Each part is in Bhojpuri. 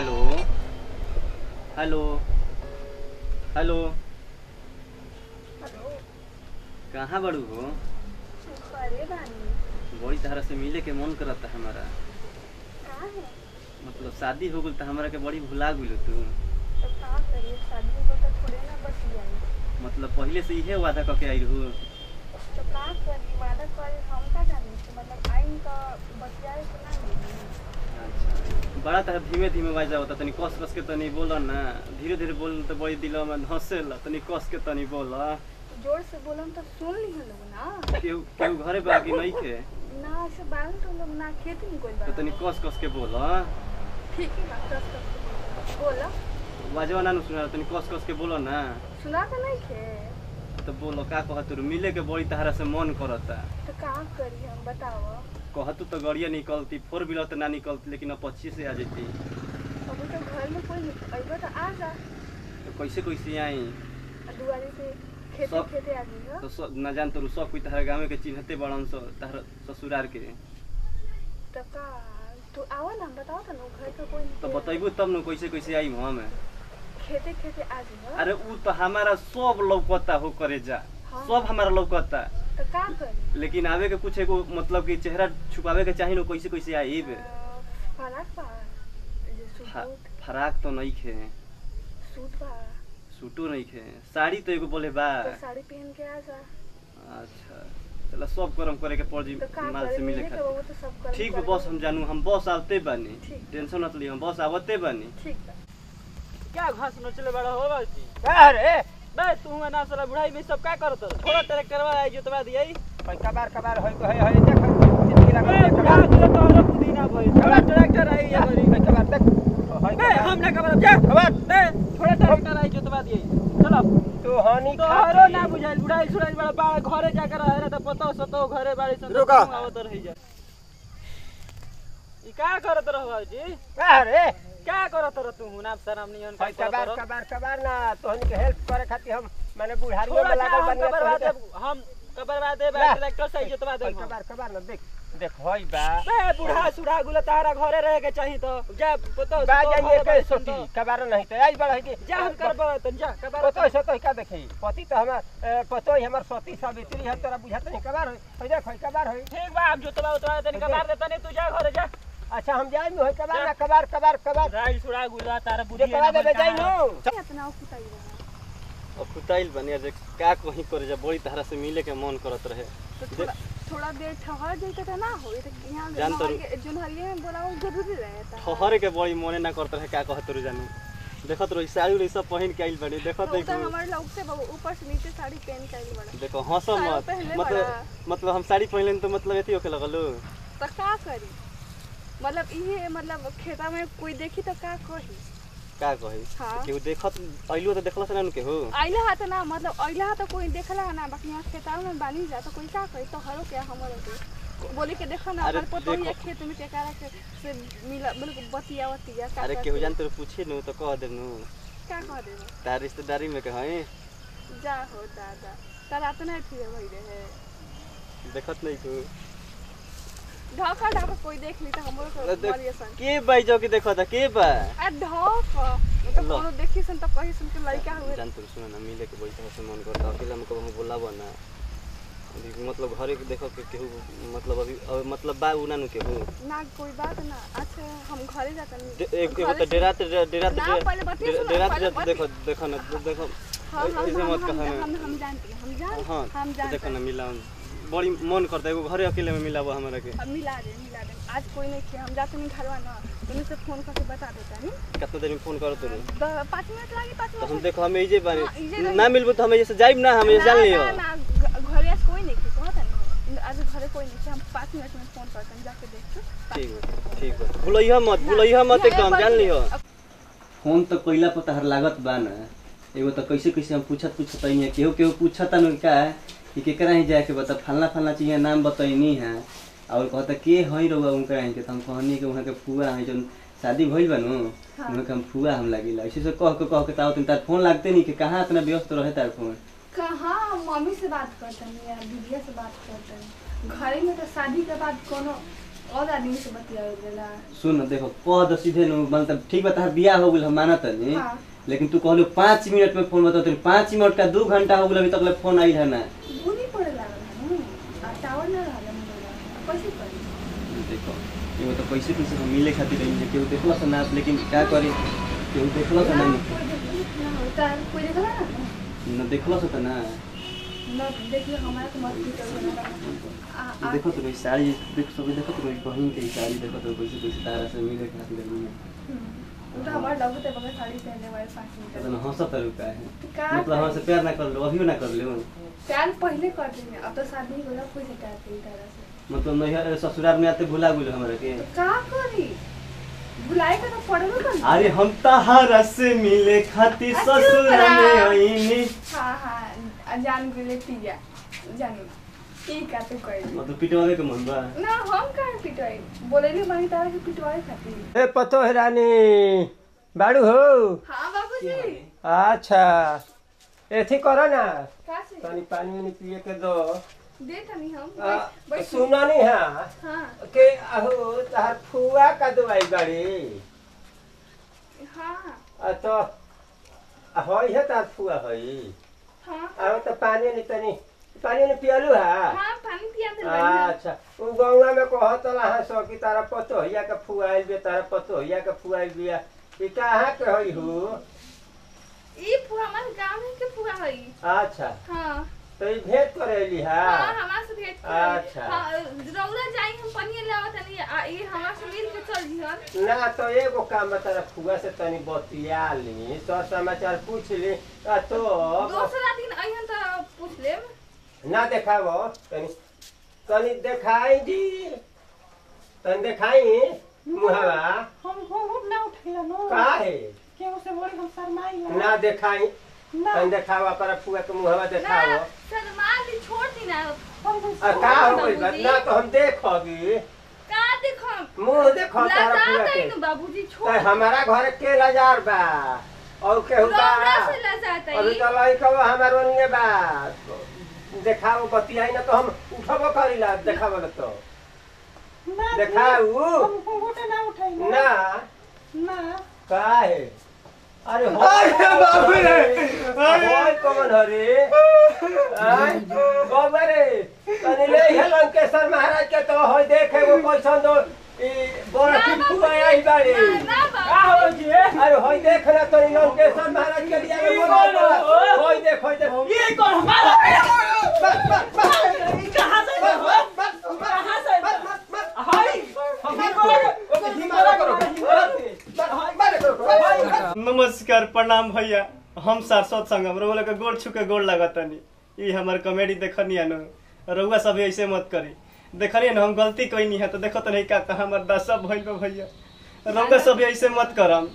Hello hello hello hello. कहाँ बड़ू हो? अरे बानी बड़ी तरह से मिले के मन करता हमारा। कहाँ है? मतलब शादी हो गई तो हमारा के बड़ी भुला गई तू। तो का करिए, शादी को तो थोड़े ना बच जाए। मतलब पहले से इहे वादा करके आई रहू। तो का करी, वादा करे हम का जाने कि मतलब आइन का बच जाए तो ना मिली। अच्छा बड़ा तरह धीमे धीमे आवाज आवता, तनी कस कस के तनी बोल ना। धीरे धीरे बोल तो बड़ी दिल में धंसेला, तनी कस के तनी बोल। जोर से बोलम तो सुन ली लोग ना। केहू केहू घरे बाकी नहीं के ना ऐसे बाल तो लोग ना खेती में कोई तो तनी कस कस के बोल। ठीक है बात कस बोला। वाजवा ना सुना, तनी कस कस के बोल ना। सुना तो नहीं खे तो बोलो का कहत रु? मिले के बड़ी तरह से मन करता। तो का करी हम बताओ। कहतू तो गाड़िया निकलती, 4 व्हीलर तो ना निकलती, लेकिन अब 25 से आ जाती। अभी तो घर में कोई नहीं अइबा तो आ जा। तो कैसे कैसे आई? दुआरी से खेते सब- खेते आ गई हो। तो सब ना जान तो सब कोई तहरा गाँव के चिन्हते बड़न तहर ससुरार के। तो का तू आवा ना, बताओ तो ना घर का कोई तो नहीं। बतैबू तब न कैसे कैसे आई हम। खेते खेते आ गई हो। अरे ऊ तो हमारा सब लौकता हो करे जा। हाँ। सब हमारा लौकता, तो का करी? लेकिन आवे के कुछ एगो मतलब कि चेहरा छुपावे के चाहिए न, कैसे कैसे आई। फराक बा जे सूट फराक तो नहीं खे, सूट बा सूटो नहीं खे, साड़ी तो एगो बोले बा। तो साड़ी पहन के आ जा। अच्छा चलो सब कर्म करे के पड़ जी तो का माल करे, से मिले मिले के खातिर। वो तो सब कर। ठीक बा बस हम जानू, हम बस आवते बानी। ठीक। टेंशन मत ली, हम बस आवते बानी। ठीक बा। क्या घास नोचले बड़ा हो बाजी? अरे बे तू ना साला बुढ़ाई में सब का करत? थोड़ा ट्रैक्टरवा आई जोतवा दियै। कबार कबार होय होय देख जिंदगी लगा बे बुढ़ा दिले तो और पुदीना भइल। थोड़ा ट्रैक्टर आई ये बरी। कबार देख होय बे हम ना कबर जा। कबार बे थोड़ा ट्रैक्टर आई जोतवा दियै। चलो तू हानि तो हरो ना बुझाइल, बुढ़ाई सुड़ाई बड़ा बाड़ घरे जाकर रहे त पतो सतो घरे बाड़ी सन रुको। आवत रही जा। ई का करत रहो बाजी? अरे क्या करत रह तू? नाम शरम नियन का कबार करत रह। कबार कबार ना तोहनी के हेल्प करे खातिर हम माने बुढ़ारियों थोड़ा में जा लागल हम बनिया कबरवा दे, हम कबरवा दे बा ट्रैक्टर से जोतवा दे। कबार कबार ना देख देख होय बा बे बुढ़ा सुढ़ा गुला तारा घरे रहे के चाहिए तो जा पतो बा जाइए के सोती कबार नहीं तो आई बड़ा है कि जा हम करबो त जा कबर पतो से तो का देखी पति तो हमार पतो ही हमार सती सावित्री है, तोरा बुझात नहीं कबार होय देख होय कबार होय। ठीक बा हम जोतवा उतवा तनी कबार दे तनी तू जा घरे जा। अच्छा हम जाई में होय कबार ना कबार कबार कबार राई सुढ़ा गुला तारा बुढ़ी देखवा दे जाई नु इतना कुताई रहा अब कुटाइल बनिया जे का कहीं करे जा, बड़ी तरह से मिले के मन करत रहे। तो थोड़ा देर ठहर जाते तो ना हो। तो यहाँ जान तो जुनहरिये में बोलाओ जरूरी रहता। ठहरे के बड़ी मने ना करत रहे। का कहत रु जानू, देखत रही साड़ी उड़ी सब पहन के आइल बनी। देखत तो देखो हमारे लोग से ऊपर से नीचे साड़ी पहन के आई बड़ा। देखो हंस मत। पहले मतलब हम साड़ी पहनले तो मतलब एती होके लगलो। तो का करी, मतलब ये मतलब खेता में कोई देखी तो का कही। का कही हाँ। केहू देखत आइलो तो देखलस ना केहू। आइला हा तो ना, मतलब आइला हा तो कोई देखला है ना, बाकी यहाँ खेता में बानी जा तो कोई का कही। तो हरो क्या हमारे के बोले के देखो ना अरे हर पतो ये देखो। खेत में के कारा के से मिला मतलब बतिया बतिया का अरे केहू जान तो पूछे नु तो कह दे नु क्या कह दे तार रिश्तेदारी में कहे। जा हो दादा तारा तो नहीं फिर भई रहे देखत नहीं तू ढका ढका कोई देख ली तो हमरो को मारिए सन के भाई जो कि देखो था के बा। आ ढक तो लो। कोनो देखी सन तो कही सुन के लड़का हुए जान तो सुन ना मिले के बड़ी तरह से मन करता। अकेला में कब हम बोलाबो ना, अभी मतलब घरे के देखो के केहू मतलब अभी मतलब बा उना नु केहू ना कोई बात ना। अच्छा हम घरे जाते एक एगो तो डेरा ना, पहले बतिया सुनो, पहले देखो देखो ना देखो हम ऐसे मत कहो। जानते हैं, हम जान हाँ हम तो जानते देखो ना मिला बड़ी मन करता है। एगो घरे अकेले में मिलाबो हमरा के। अब मिला दे आज कोई नहीं थे। हम जाते नहीं घरवा ना, तुमने से फोन करके बता देता नहीं। कितना देर में फोन करो तू? 5 मिनट लागी 5 तो हम मिनट देखो हम इजे हाँ, इजे बानी रही। ना मिलबो तो हम ऐसे जाइब ना, हम जान लियो। ना घरे आज कोई नहीं थे, कहता नहीं आज घरे कोई नहीं थे। हम 5 मिनट में फोन करते हैं, जाके देखो। ठीक बा भूलइहा मत एकदम जान लियो। फोन तो कइला पर तहर लागत बा ना। एगो तो कैसे कैसे हम पूछत है केहू पूछता न का कि केकरा ही जाके बता फलना चीज नाम बतैनी है और कहता के हई रहुआ उनका के। हम कहनी कि वहाँ के फुआ है जन शादी भइल बा नु वहाँ के हम फुआ हम लागिला। ऐसे से कह के ताऊ तार फोन लागते नहीं कि कहाँ इतना व्यस्त रहे तार फोन। कहाँ मम्मी से बात करते हैं या दीदिया से बात करते हैं। घरे में तो शादी के बाद कोनो और आदमी से बतियावे देला। सुन देखो कह दो सीधे न मतलब ठीक बता बियाह हो गेल हम मानत नहीं हाँ। लेकिन तू कहलो 5 मिनट में फोन बता 5 मिनट का 2 घंटा हो गेल अभी तक ले फोन आई है ना। बुनी पड़े लागल है ना। टावर ना रहल मोबाइल कैसे करी। देखो ये तो पैसे हम मिले खातिर रही केहू देखला से ना लेकिन क्या करी केहू देखला से नहीं कोई देखला ना न देखला से ना न देखिए हमारा तो मत कर देखो तो साड़ी देख सब देखो तो बहन के साड़ी देखो तो कैसे कैसे तारा से मिले खातिर रही तो हमारा लगो ते बगैर साड़ी पहनने वाले 5 मिनट तो हंसत रुका है मतलब हमसे प्यार ना कर लो अभी ना कर लो प्यार पहले कर देंगे अब तो शादी होला कोई से प्यार करी तरह से मतलब नहीं ससुराल में आते भुला गेल हमरा के का करी बुलाए का तो पड़ेगा कर। अरे हम तहारा से मिले खातिर ससुर में आईनी। हां जान गेले पिया जानू ई का तो कोई मतलब पिटवावे के मन बा ना हम का पिटवाई बोलेली मानी तारा के पिटवाए खातिर। ए पतो है रानी बाड़ू हो। हां बाबूजी। अच्छा एथी करो ना का से पानी पानी पिए के दो दे तनी हम सुना नहीं है हां के अहो तार फुआ का दवाई गाड़ी। हां तो होई है तार फुआ होई। हां अब तो पानी नहीं तनी पानी ने पियलू है। हां पानी पिया दे। अच्छा उ गंगा में कहतला है सो कि तारा पतो हिया के फुआइल बे तारा पतो हिया के फुआइल बिया ई कहां के होई हो। ई फुआ हमारे गांव में के फुआ हई। अच्छा हां तो ई भेंट करेली है। हां हमार से भेंट कर। अच्छा रौरा जाई हम पानी लेवा तनी ई हमार से मिल के चल जिहन ना तो एगो काम तारा फुआ से तनी बतिया ली सर समाचार पूछ ली तो दूसरा दिन अइहन त पूछ लेम ना देखावो तनी तनी देखाई जी तनी देखाई मुहावा हम ना उठेला नो काहे केहू से बोली हम शर्माइला ना देखाई ना तनी देखावा पर फुआ के मुहावा देखावो। ना शर्मा दी छोड़ दी ना का हो गइल बा ना तो हम देखोगी का देखम मुंह देखो तारा फुआ लाजा के तई बाबूजी तो छोड़ हमारा घर के लजार बा और केहू बा रौरा से लाजा तई अभी तो लइका हमारो निये बा देखाओ बतियाई ना तो हम उठबो करिला देखावो तो ना देखाऊ हम घूंघट ना उठाइला ना ना काहे अरे अरे बाप रे होय कौन हरे आय बाबा रे तनी ले हेलन केसर महाराज के तो होय देखे वो कैसन दो ई बड़ा की फुआ आई बाड़ी ना का हो जी अरे होय देख ना तनी लंकेश्वर महाराज के दिया में बोला होय देख ये कौन हमारा कहां से कहां से हाय नमस्कार प्रणाम भैया हम सारस्वत संगम रउआ के गोड़ छू के गोड़ लागतनी ई हमर कॉमेडी देखनी न रउआ सब ऐसे मत करी देखनी न हम गलती कइनी है तो देखो तो नहीं का हमर दशा भइल बा भैया रउआ सब ऐसे मत करम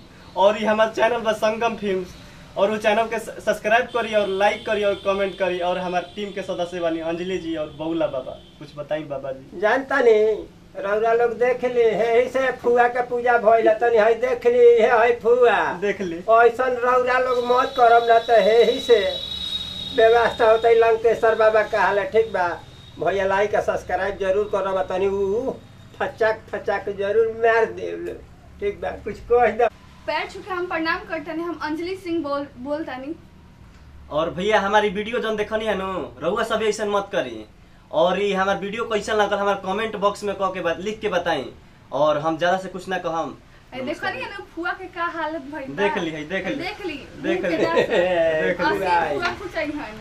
और ई हमार चैनल बा संगम फिल्म्स और वो चैनल के सब्सक्राइब करी और लाइक करी और कमेंट करी और हमारे टीम के सदस्य बानी अंजलि जी और बउला बाबा कुछ बताई बाबा जी। जानता नहीं रउरा लोग देख ली है से फुआ के पूजा भइल तनी है देख ली है फुआ देख ली ऐसन रउरा लोग मत करम ना तो है ही से व्यवस्था होता लंकेश्वर बाबा कहा ठीक बा भैया लाइक सब्सक्राइब जरूर करम तनी ऊ फचाक जरूर मार देव ठीक बा कुछ कह दो। पैर छू के हम प्रणाम करतनी हम अंजलि सिंह बोलतानी और भैया हमारी वीडियो जौन देखनी है नो रउआ सब ऐसा मत करी और ये हमार वीडियो कैसा लगल हमारे कमेंट बॉक्स में कह के बात लिख के बताई और हम ज्यादा से कुछ ना कहम। देखनी है ना फुआ के का हालत भइल देख ली है देख ली देख ली देख ली देख ली देख ली फुआ कुछ आई है